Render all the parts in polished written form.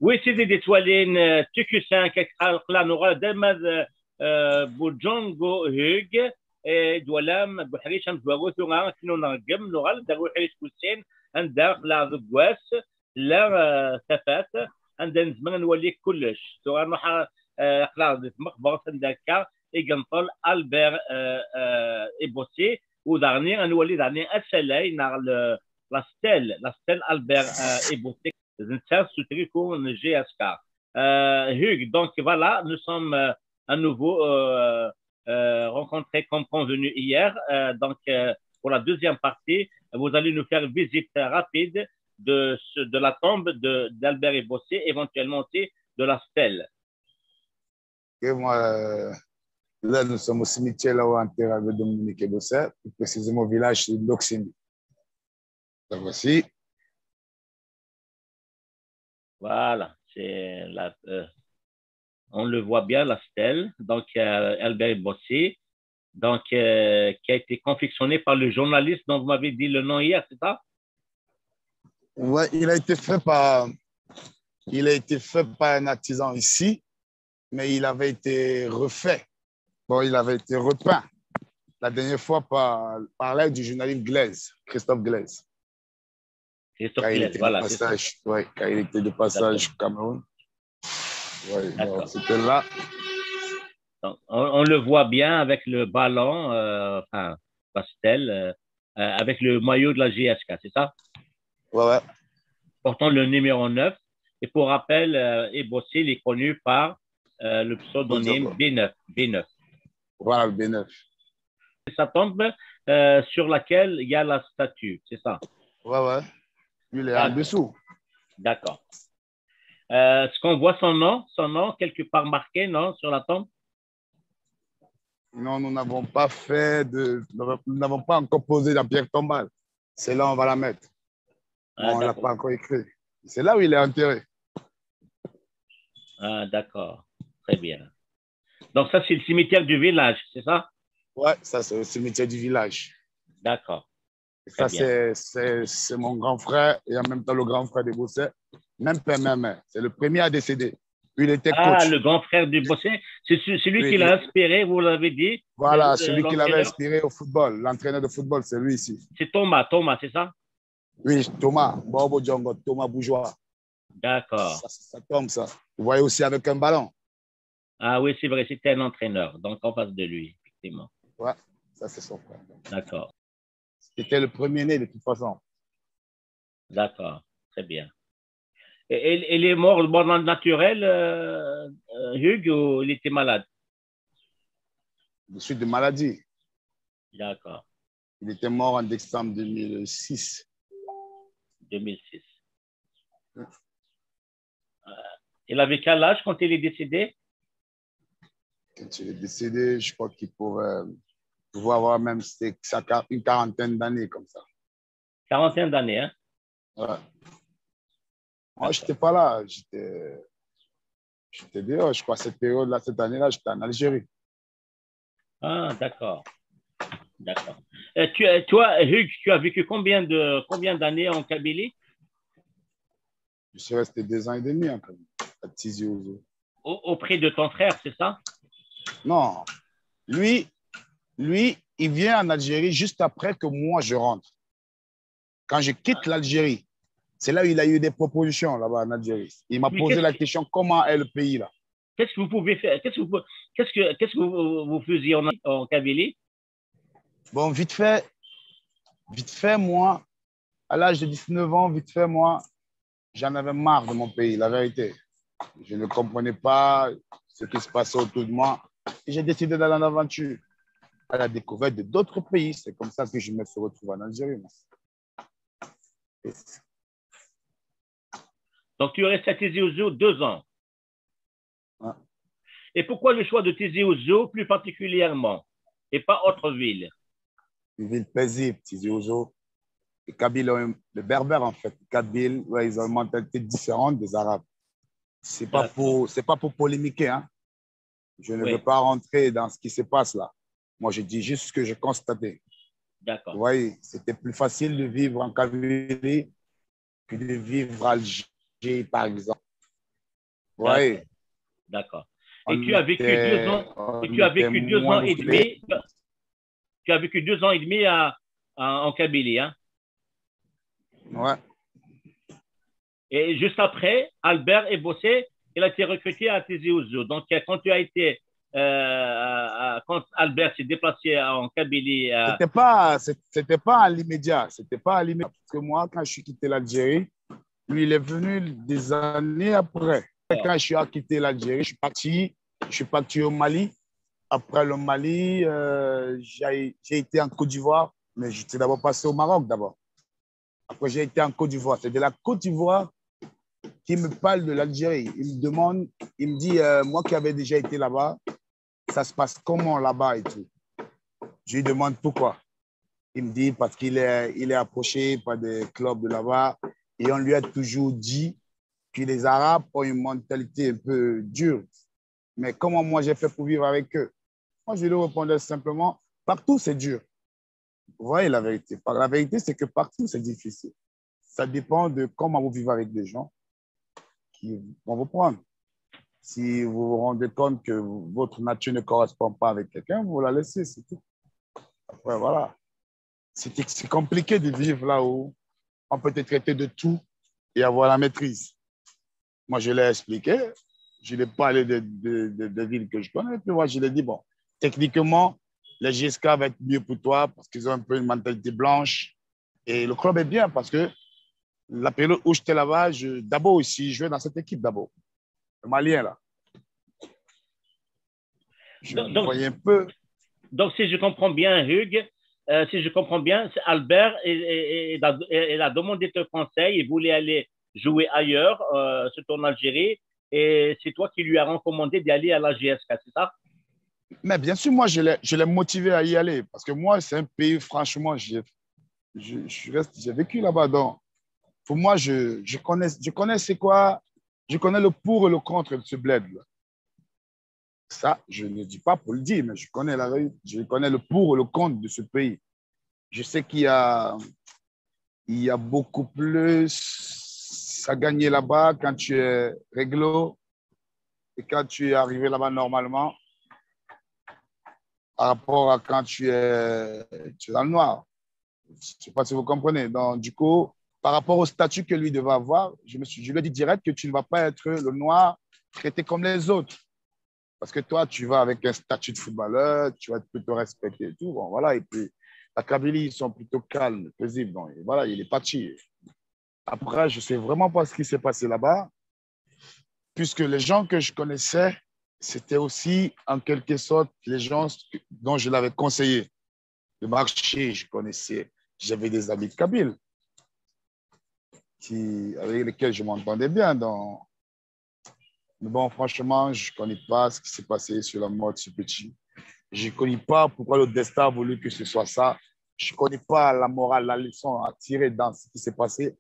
وسيدي دي توالين تيكوسان كلا نورا دما بوجونغو هيغ دولام بحريشم دواغوثو غا كنو نرقم نورال دارو حريش كوسين عندها لا ضقواس لا ثفات عندنا نزمن نولي كلش سواء نوحا قلا مقبرة عندك إيجنطول ألبير إبوسي ودارني نولي دارني أسلاي نار لا ستيل ألبير إبوسي زنتان سوتريكو نجي أسكار Hugues, donc voilà, nous sommes à nouveau rencontrés comme convenu hier. Pour la deuxième partie, vous allez nous faire visite rapide de la tombe d'Albert Ebossé, éventuellement aussi de la stèle. Et moi, là, nous sommes au cimetière là où enterré avec Dominique Ebossé, plus précisément au village d'Oxini. Ça voici. Voilà, on le voit bien, la stèle, donc Albert Bossé, donc qui a été confectionné par le journaliste dont vous m'avez dit le nom hier, c'est ça? Ouais, il a été fait par un artisan ici, mais il avait été refait. Bon, il avait été repeint la dernière fois par l'aide du journaliste Glaise, Christophe Glaise. Christophe Glaise, voilà. Ouais, quand il était de passage au Cameroun. Ouais, c'était là. Donc, on le voit bien avec le ballon, enfin, pastel, avec le maillot de la GSK, c'est ça? Ouais. Portant le numéro 9. Et pour rappel, Ebossé, il est connu par le pseudonyme B9. Voilà, le B9. Ça tombe sur laquelle il y a la statue, c'est ça? Ouais. Il est en dessous. D'accord. Est-ce qu'on voit son nom quelque part marqué, non, sur la tombe? Non, nous n'avons pas encore posé la pierre tombale. C'est là où on va la mettre. On ne l'a pas encore écrit. C'est là où il est enterré. Ah, d'accord. Très bien. Donc, ça, c'est le cimetière du village, c'est ça? Ouais, ça, c'est le cimetière du village. D'accord. Ça, c'est mon grand frère et en même temps le grand frère de Bossé. Même père, même mère. C'est le premier à décéder. Puis il était coach. Ah, le grand frère du Bossé. C'est lui qui l'a inspiré, vous l'avez dit. Voilà, celui qui l'avait inspiré au football. L'entraîneur de football, c'est lui ici. C'est Thomas, c'est ça? Oui, Thomas. Bobo Djongo, Thomas Bourgeois. D'accord. Ça tombe, ça. Vous voyez aussi avec un ballon. Ah oui, c'est vrai, c'était un entraîneur. Donc, en face de lui, effectivement. Ouais, ça, c'est son frère. D'accord. C'était le premier-né de toute façon. D'accord, très bien. Et il est mort de mort naturelle, Hugues, ou il était malade? De suite de maladie. D'accord. Il était mort en décembre 2006. 2006. Il avait quel âge quand il est décédé? Quand il est décédé, je crois qu'il pouvait avoir même une quarantaine d'années comme ça. Quarantaine d'années, hein? Ouais. Moi, je n'étais pas là. J'étais dehors. Je crois cette période-là, cette année-là, j'étais en Algérie. Ah, d'accord. D'accord. Toi, Hugues, tu as vécu combien d'années en Kabylie? Je suis resté 2 ans et demi en Kabylie, à Tizi Ouzou. Auprès de ton frère, c'est ça? Non. Lui, il vient en Algérie juste après que moi, je rentre. Quand je quitte l'Algérie, c'est là où il a eu des propositions là-bas en Algérie. Il m'a posé la question, comment est le pays là? Qu'est-ce que vous pouvez faire? Qu'est-ce que vous faisiez en Kabylie? Bon, vite fait, moi, à l'âge de 19 ans, moi, j'en avais marre de mon pays, la vérité. Je ne comprenais pas ce qui se passait autour de moi. Et j'ai décidé d'aller en aventure, à la découverte d'autres pays. C'est comme ça que je me suis retrouvé en Algérie. Donc, tu es resté à Tizi Ouzou 2 ans. Ouais. Et pourquoi le choix de Tizi Ouzou plus particulièrement et pas autre ville? Une ville paisible, Tizi Ouzou. Les Kabyles, les Berbères en fait, les Kabyles, ouais, ils ont une mentalité différente des Arabes. C'est pas pour polémiquer, hein. Je ne veux pas rentrer dans ce qui se passe là. Moi, je dis juste ce que j'ai constaté. D'accord. Vous voyez, c'était plus facile de vivre en Kabylie que de vivre à Alger, par exemple. Oui. D'accord. Et On tu as vécu 2 ans, et on tu as était vécu deux ans moins et musclés. demi, tu as vécu 2 ans et demi en Kabylie, hein? Ouais. Et juste après, Albert est bossé, il a été recruté à Tizi Ouzou. Donc, quand tu as été, quand Albert s'est déplacé en Kabylie, C'était pas à l'immédiat. C'était pas à l'immédiat. Parce que moi, quand je suis quitté l'Algérie, lui, il est venu des années après. Quand je suis quitté l'Algérie, je suis parti au Mali. Après le Mali, j'ai été en Côte d'Ivoire, mais j'étais d'abord passé au Maroc d'abord. Après, j'ai été en Côte d'Ivoire. C'est de la Côte d'Ivoire qui me parle de l'Algérie. Il me demande, il me dit, moi qui avais déjà été là-bas, ça se passe comment là-bas et tout. Je lui demande pourquoi. Il me dit parce il est approché par des clubs de là-bas et on lui a toujours dit que les Arabes ont une mentalité un peu dure. Mais comment moi j'ai fait pour vivre avec eux? Moi, je lui répondais simplement, partout c'est dur. Vous voyez la vérité. La vérité, c'est que partout c'est difficile. Ça dépend de comment vous vivez avec des gens qui vont vous prendre. Si vous vous rendez compte que votre nature ne correspond pas avec quelqu'un, vous la laissez, c'est tout. Après, voilà. C'est compliqué de vivre là où on peut te traiter de tout et avoir la maîtrise. Moi, je l'ai expliqué. Je n'ai pas parlé de villes que je connais. Puis moi, je l'ai dit, bon, techniquement, les GSK va être mieux pour toi parce qu'ils ont un peu une mentalité blanche. Et le club est bien parce que la période où j'étais là-bas, d'abord aussi, je jouais dans cette équipe d'abord. Le Malien, là. Je donc, voyais un peu. donc, si je comprends bien, Hugues, si je comprends bien, Albert, il a demandé ton conseil, il voulait aller jouer ailleurs, surtout en Algérie, et c'est toi qui lui as recommandé d'aller à la GSK, c'est ça? Mais bien sûr, moi, je l'ai motivé à y aller parce que moi, c'est un pays, franchement, j'ai vécu là-bas. Donc, pour moi, je connais c'est quoi, je connais le pour et le contre de ce bled-là. Ça, je ne dis pas pour le dire, mais je connais le pour et le contre de ce pays. Je sais il y a beaucoup plus à gagner là-bas quand tu es réglo et quand tu es arrivé là-bas normalement par rapport à quand tu es dans le noir. Je ne sais pas si vous comprenez. Donc, du coup, par rapport au statut que lui devait avoir, je lui ai dit direct que tu ne vas pas être le noir traité comme les autres. Parce que toi, tu vas avec un statut de footballeur, tu vas plutôt respecter et tout. Bon, voilà. Et puis, la Kabylie, ils sont plutôt calmes, paisibles. Donc, voilà, il est parti. Après, je ne sais vraiment pas ce qui s'est passé là-bas, puisque les gens que je connaissais, c'était aussi en quelque sorte les gens dont je l'avais conseillé. Le marché, je connaissais. J'avais des amis kabyles avec lesquels je m'entendais bien. Donc, mais bon, franchement, je ne connais pas ce qui s'est passé sur la mort de ce petit. Je ne connais pas pourquoi le destin a voulu que ce soit ça. Je ne connais pas la morale, la leçon à tirer dans ce qui s'est passé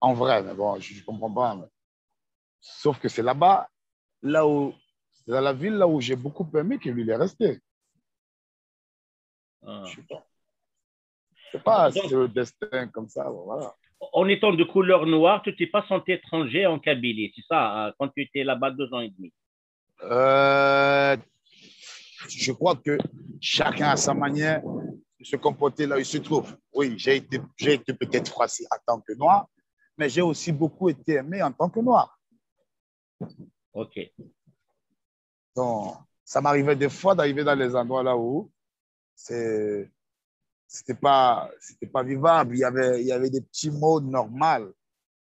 en vrai. Mais bon, je ne comprends pas. Mais... Sauf que c'est là-bas, dans la ville là où j'ai beaucoup aimé que lui il est resté. Ah. Je ne sais pas. C'est pas Donc, le destin comme ça. Bon, voilà. en étant de couleur noire, tu t'es pas senti étranger en Kabylie, c'est ça, quand tu étais là-bas 2 ans et demi? Je crois que chacun a sa manière de se comporter là où il se trouve. Oui, j'ai été peut-être froissé en tant que noir, mais j'ai aussi beaucoup été aimé en tant que noir. Ok. Donc, ça m'arrivait des fois d'arriver dans les endroits là où c'était pas vivable. Il y avait des petits mots normaux,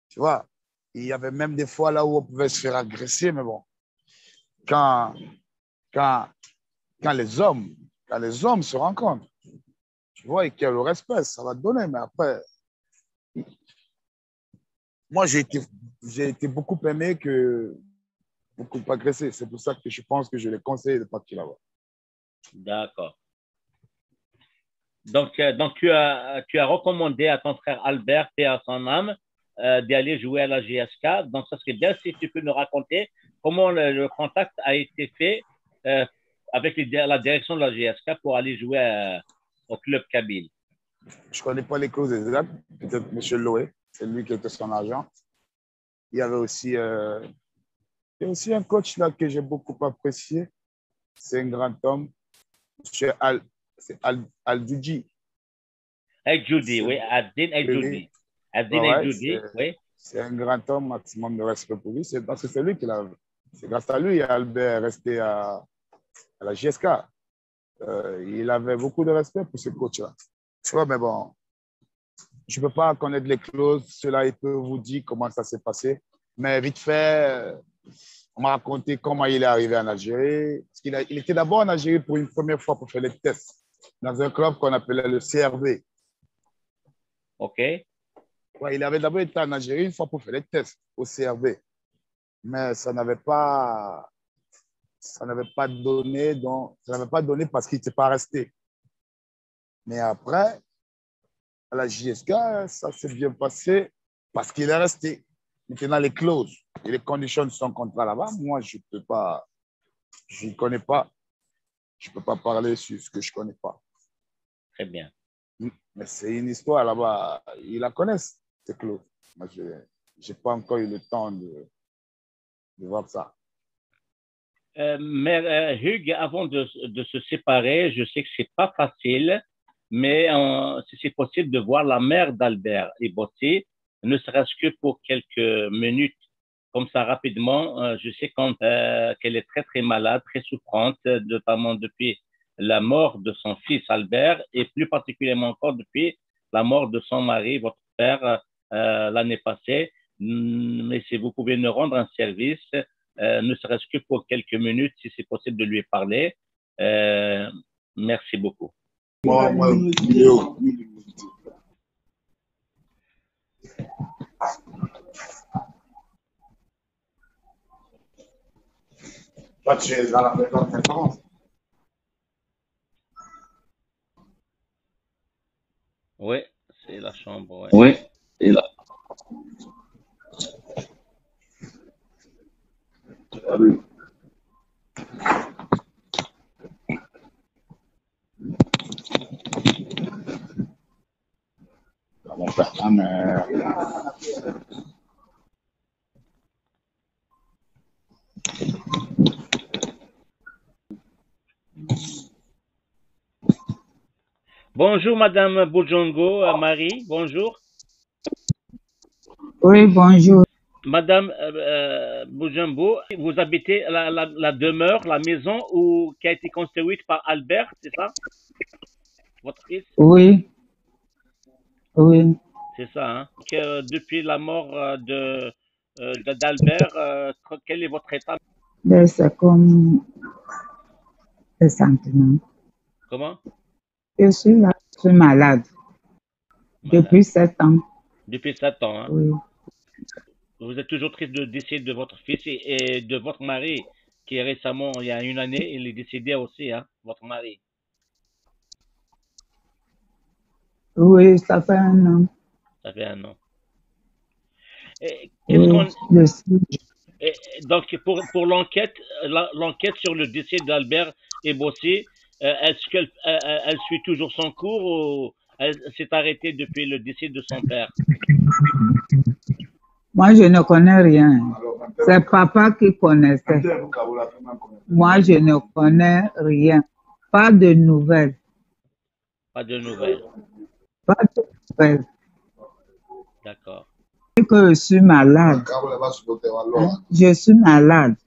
tu vois. Et il y avait même des fois là où on pouvait se faire agresser, mais bon, quand, quand, quand les hommes se rencontrent, tu vois, et qu'il y a le respect, ça va te donner. Mais après, moi, j'ai été beaucoup aimé que beaucoup agressé. C'est pour ça que je pense que je les conseille de partir là-bas. D'accord. Donc tu as recommandé à ton frère Albert, paix à son âme, d'aller jouer à la GSK. Donc, ça serait bien si tu peux nous raconter comment le contact a été fait avec la direction de la GSK pour aller jouer au club Kabyle. Je ne connais pas les causes exactes. Peut-être M. Loé, c'est lui qui était son agent. Il y avait aussi Il y a aussi un coach là que j'ai beaucoup apprécié. C'est un grand homme, M. Al-Djoudji. El-Djoudi, oui, Abdin El-Djoudi. Abdin El-Djoudi, oui. C'est un grand homme, maximum de respect pour lui. C'est parce que c'est lui qui l'a. C'est grâce à lui Albert est resté à la JSK. Il avait beaucoup de respect pour ce coach-là. Tu vois, mais bon, je ne peux pas connaître les clauses. Cela, il peut vous dire comment ça s'est passé. Mais vite fait, on m'a raconté comment il est arrivé en Algérie. Parce il était d'abord en Algérie pour une première fois pour faire les tests dans un club qu'on appelait le CRV. OK. Ouais, il avait d'abord été en Algérie une fois pour faire les tests au CRV. Mais ça n'avait pas donné, parce qu'il n'était pas resté. Mais après, à la JSK, ça s'est bien passé parce qu'il est resté. Maintenant, les clauses et les conditions de son contrat là-bas, moi, je ne peux pas, je ne connais pas. Je ne peux pas parler sur ce que je ne connais pas. Très bien. Mais c'est une histoire là-bas. Ils la connaissent, ces clauses. Moi, je n'ai pas encore eu le temps de voir ça. Mais Hugues, avant de se séparer, je sais que ce n'est pas facile, mais si c'est possible de voir la mère d'Albert Ebossé, ne serait-ce que pour quelques minutes, comme ça rapidement. Je sais qu'elle est très très malade, très souffrante, notamment depuis la mort de son fils Albert et plus particulièrement encore depuis la mort de son mari, votre père, l'année passée. Mais si vous pouvez nous rendre un service, ne serait-ce que pour quelques minutes, si c'est possible de lui parler. Merci beaucoup. Tu es dans la conférence. Oui, c'est la chambre. Oui, et là. Bonjour, Madame Boujongo, Marie, bonjour. Oui, bonjour. Madame Boujambo, vous habitez la demeure, la maison qui a été construite par Albert, c'est ça? Votre fils? Oui. Oui. C'est ça, hein? Depuis la mort d'Albert, quel est votre état? Ben, c'est comme le sentiment. Comment? Je suis là, je suis malade. Depuis 7 ans. Depuis 7 ans, hein? Oui. Vous êtes toujours triste de décès de votre fils et de votre mari, qui est récemment, il y a une année, il est décédé aussi, hein, votre mari. Oui, ça fait 1 an. Ça fait 1 an. Donc, pour l'enquête sur le décès d'Albert Ebossé, est-ce qu'elle suit toujours son cours ou elle s'est arrêtée depuis le décès de son père? Moi, je ne connais rien. C'est papa qui connaissait. Moi, je ne connais rien. Pas de nouvelles. Pas de nouvelles. Pas de nouvelles. D'accord. Que je suis malade. Je suis malade.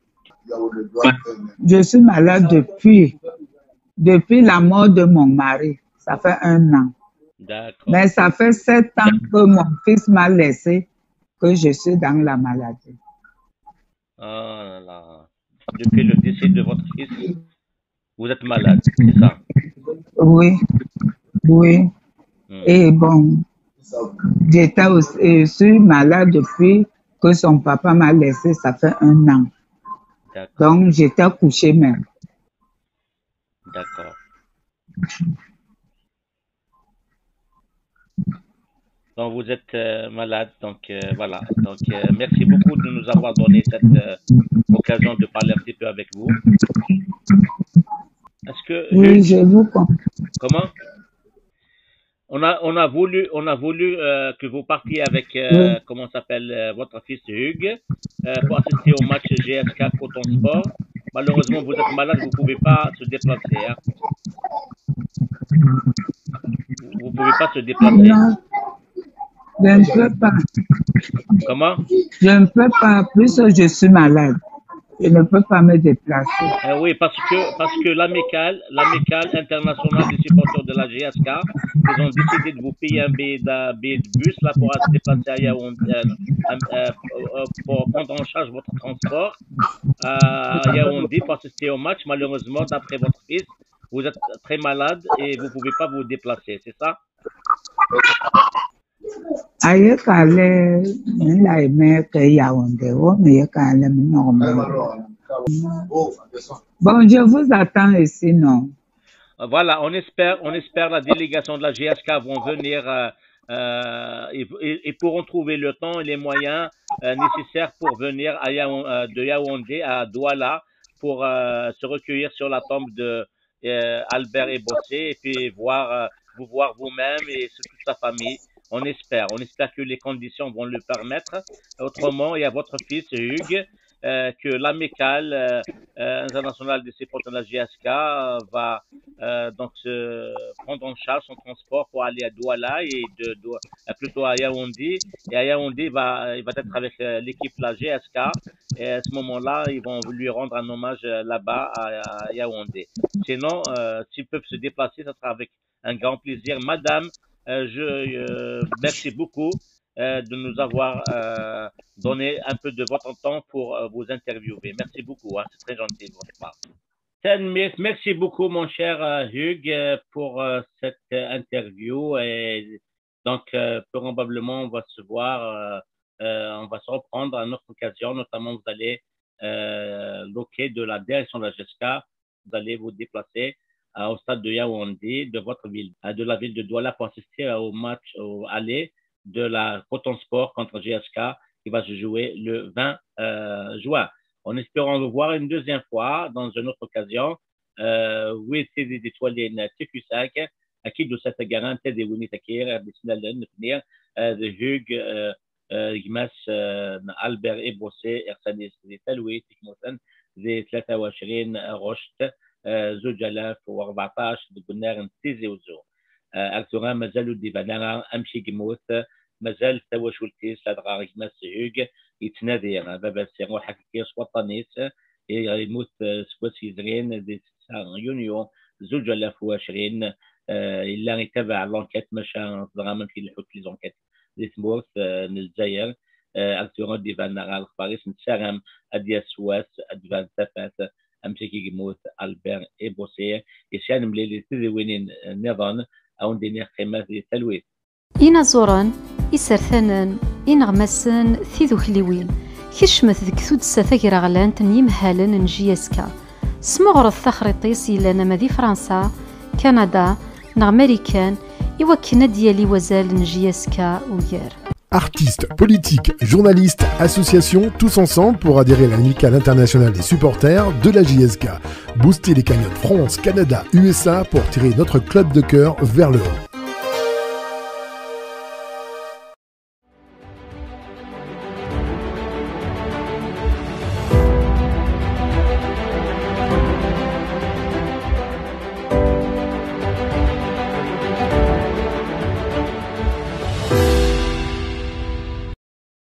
Je suis malade depuis la mort de mon mari. Ça fait 1 an. D'accord. Mais ça fait 7 ans que mon fils m'a laissé, que je suis dans la maladie. Oh là là. Depuis le décès de votre fils, vous êtes malade, c'est ça? Oui, oui. Et bon, je suis malade depuis que son papa m'a laissé, ça fait 1 an. Donc, j'étais couchée même. D'accord. Donc, vous êtes malade, donc voilà. Donc, merci beaucoup de nous avoir donné cette occasion de parler un petit peu avec vous. Est-ce que oui, je vous comprends. Comment? On a voulu que vous partiez avec comment s'appelle votre fils Hugues, pour assister au match GSK Coton Sport. Malheureusement, vous êtes malade, vous ne pouvez pas se déplacer. Hein. Vous ne pouvez pas se déplacer. Non, je ne peux pas. Comment? Je ne peux pas, puisque je suis malade. Je ne peux pas me déplacer. Oui, parce que l'amicale internationale des supporters de la GSK, ils ont décidé de vous payer un billet de bus là, pour se déplacer à Yaoundé, pour prendre en charge votre transport à Yaoundé pour assister au match. Malheureusement, d'après votre fils, vous êtes très malade et vous ne pouvez pas vous déplacer, c'est ça? Bon, je vous attends ici, non? Voilà, on espère la délégation de la GSK vont venir et pourront trouver le temps et les moyens nécessaires pour venir de Yaoundé à Douala pour se recueillir sur la tombe de Albert Ebossé et puis vous voir vous-même et toute sa famille. On espère que les conditions vont le permettre. Autrement, il y a votre fils Hugues, que l'amicale internationale des supporters de la GSK va donc se prendre en charge son transport pour aller à Douala et plutôt à Yaoundé. Et à Yaoundé, il va être avec l'équipe de la GSK. Et à ce moment-là, ils vont lui rendre un hommage là-bas à Yaoundé. Sinon, s'ils peuvent se déplacer, ça sera avec un grand plaisir. Madame, merci beaucoup de nous avoir donné un peu de votre temps pour vous interviewer. Merci beaucoup, hein, c'est très gentil de votre part. Merci beaucoup, mon cher Hugues, pour cette interview. Et donc, probablement, on va se voir, on va se reprendre à une autre occasion. Notamment, vous allez loquer de la direction de la GSK, vous allez vous déplacer au stade de Yaoundé, de votre ville, de la ville de Douala, pour assister au match au aller de la Coton Sport contre GSK qui va se jouer le 20 juin. En espérant le voir une deuxième fois dans une autre occasion. Oui, c'est des étoiles TQ5 qui de cette garantie des Winitakir, des Sinalen, de Hugues, Gmas, Albert Ebossé, Ersanis, des Talouis, Tikmosan, des 23 Rocht, زوج آلاف و14 قلنا نتيزي وزو أكثر مازالوا ديفانا أمشي جموت مازال تواش ولتيس لدغا ما سهوج يتنادي بابا سيغو حكيس وطنيس يموت سكوات يزرين دي يونيو زوج آلاف و20 إلا يتابع لونكيت مشا دغا في الحوت لي زونكيت دي سمورت الجزائر أكثر ديفانا الخباريس نتساهم أديا سواس أدفان تفات أمسكي جموت ألبير إبوسي يسان مليلي تذوينين نظن أو نديني قيمة تلويث إنا زوران إسرثانان إنغمسان ثيذو خليوين كشمت ذك ثود ساثاكرا غلان تنيم هالن نجيسكا سمغرض ثخريطيس إلانا مذي فرنسا كندا نغمريكان إوا كنديالي وزال نجيسكا ويار. Artistes, politiques, journalistes, associations, tous ensemble pour adhérer à l'amicale internationale des supporters de la JSK. Booster les cagnottes France, Canada, USA pour tirer notre club de cœur vers le haut.